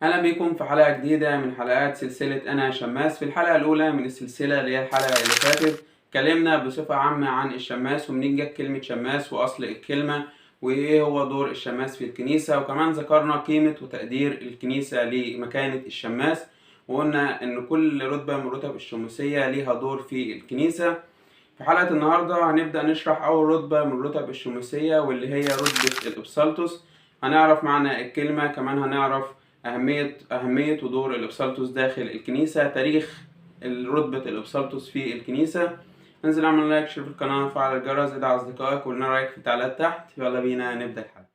أهلا بيكم في حلقة جديدة من حلقات سلسلة أنا شماس. في الحلقة الأولى من السلسلة اللي هي الحلقة اللي فاتت اتكلمنا بصفة عامة عن الشماس ومنين جت كلمة شماس وأصل الكلمة وإيه هو دور الشماس في الكنيسة، وكمان ذكرنا قيمة وتقدير الكنيسة لمكانة الشماس، وقلنا إن كل رتبة من رتب الشماسية ليها دور في الكنيسة. في حلقة النهاردة هنبدأ نشرح أول رتبة من رتب الشماسية واللي هي رتبة الإبسالتوس. هنعرف معنى الكلمة، كمان هنعرف أهمية ودور الإبسالتوس داخل الكنيسة، تاريخ رتبة الإبسالتوس في الكنيسة. انزل اعمل لايك، شير في القناة، وفعل الجرس، ادعي أصدقائك وقولنا رأيك في التعليقات تحت. يلا بينا نبدأ الحلقة.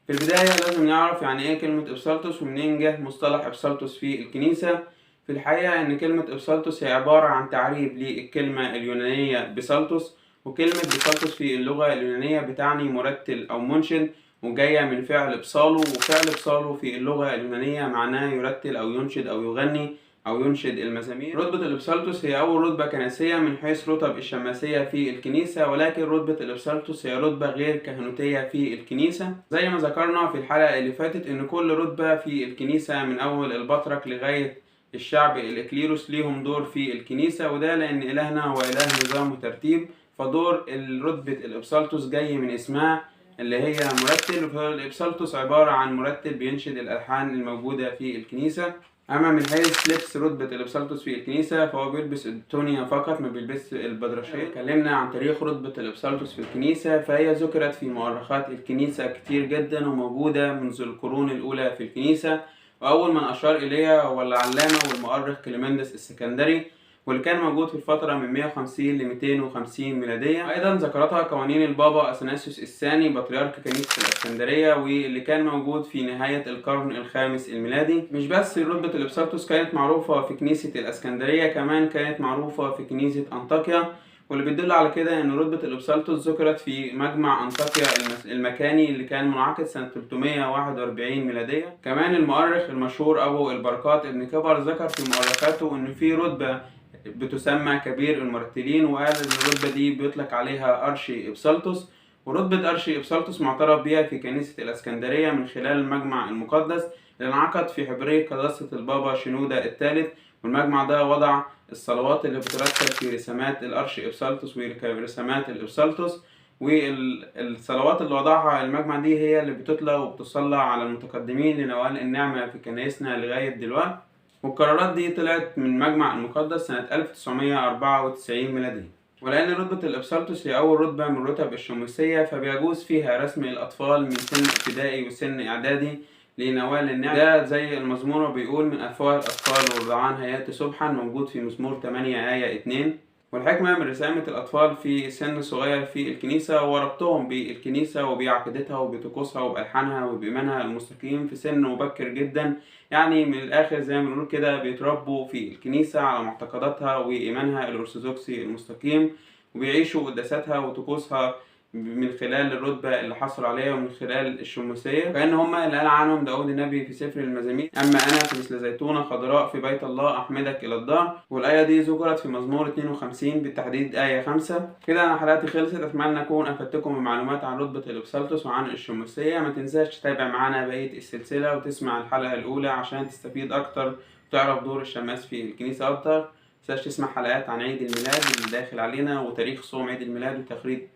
في البداية لازم نعرف يعني ايه كلمة إبسالتوس ومنين جه مصطلح إبسالتوس في الكنيسة. في الحقيقة إن كلمة إبسالتوس هي عبارة عن تعريب للكلمة اليونانية بيسالتوس، وكلمة بيسالتوس في اللغة اليونانية بتعني مرتل أو منشد، وجاية من فعل إبصالو، وفعل إبصالو في اللغة اليونانية معناه يرتل أو ينشد أو يغني أو ينشد المزامير. رتبة الإبسالتوس هي أول رتبة كنسية من حيث رتب الشماسية في الكنيسة، ولكن رتبة الإبسالتوس هي رتبة غير كهنوتية في الكنيسة. زي ما ذكرنا في الحلقة اللي فاتت إن كل رتبة في الكنيسة من أول البطرك لغاية الشعب الإكليروس ليهم دور في الكنيسة، وده لأن إلهنا هو إله نظام وترتيب، فدور رتبة الإبسالتوس جاي من اسمها اللي هي مرتل. فالإبسالتوس عبارة عن مرتل بينشد الألحان الموجودة في الكنيسة. أما من حيث لبس رتبة الإبسالتوس في الكنيسة فهو بيلبس التونيا فقط، ما بيلبس البدرشية. اتكلمنا عن تاريخ رتبة الإبسالتوس في الكنيسة، فهي ذكرت في مؤرخات الكنيسة كتير جدا وموجودة منذ القرون الأولى في الكنيسة، وأول من أشار إليها هو العلامة والمؤرخ كليمندس السكندري، واللي كان موجود في الفترة من 150 ل 250 ميلادية. أيضا ذكرتها قوانين البابا أثناسيوس الثاني بطريرك كنيسة الإسكندرية، واللي كان موجود في نهاية القرن الخامس الميلادي. مش بس رتبة الإبسالتوس كانت معروفة في كنيسة الإسكندرية، كمان كانت معروفة في كنيسة أنطاكيا، واللي بيدل على كده إن رتبة الإبسالتوس ذكرت في مجمع أنطاكيا المكاني اللي كان منعقد سنة 341 ميلادية. كمان المؤرخ المشهور أبو البركات ابن كبر ذكر في مؤرخاته إن في رتبة بتسمى كبير المرتلين، وقال إن الرتبة دي بيطلق عليها أرشي إبسالتوس، ورتبة أرشي إبسالتوس معترف بها في كنيسة الإسكندرية من خلال المجمع المقدس اللي انعقد في حبرية قداسة البابا شنودة الثالث. والمجمع ده وضع الصلوات اللي بترتب في رسامات الأرشي إبسالتوس ورسامات الإبسالتوس، والصلوات اللي وضعها المجمع دي هي اللي بتتلى وبتصلى على المتقدمين لنوال النعمة في كنايسنا لغاية دلوقتي. والقرارات دي طلعت من المجمع المقدس سنة 1994 ميلادية. ولأن رتبة الإبسالتوس هي أول رتبة من رتب الشموسية فبيجوز فيها رسم الأطفال من سن ابتدائي وسن إعدادي لنوال النعمة. ده زي المزمور بيقول من أفواه الأطفال والرضعان هيأتي صبحا، موجود في مزمور 8 آية 2. والحكمة من رسامة الأطفال في سن صغير في الكنيسة هو ربطهم بالكنيسة وبعقيدتها وبطقوسها وبألحانها وبإيمانها المستقيم في سن مبكر جدا. يعني من الآخر زي ما بنقول كده بيتربوا في الكنيسة على معتقداتها وإيمانها الأرثوذكسي المستقيم، وبيعيشوا قداساتها وطقوسها من خلال الرتبة اللي حصلوا عليها ومن خلال الشموسية، كأن هما اللي قال عنهم داود النبي في سفر المزامير: أما أنا فمثل زيتونة خضراء في بيت الله أحمدك إلى الدهر. والآية دي ذكرت في مزمور 52 بالتحديد آية 5. كده أنا حلقتي خلصت، أتمنى أكون أفدتكم بمعلومات عن رتبة الإبسالتوس وعن الشموسية. ما تنساش تتابع معانا بقية السلسلة وتسمع الحلقة الأولى عشان تستفيد أكتر وتعرف دور الشماس في الكنيسة أكتر. متنساش تسمع حلقات عن عيد الميلاد اللي داخل علينا وتاريخ صوم عيد الميلاد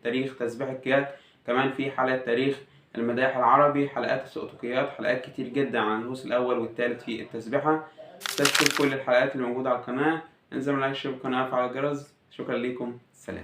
تاريخ تسبيح الكيات، كمان في حلقة تاريخ المداح العربي، حلقات السؤدقيات، حلقات كتير جدا عن الهوس الأول والثالث في التسبيحة. تشوف كل الحلقات اللي موجودة على القناة. انزل لايك، شير القناة، وفعل الجرس. شكرا لكم، سلام.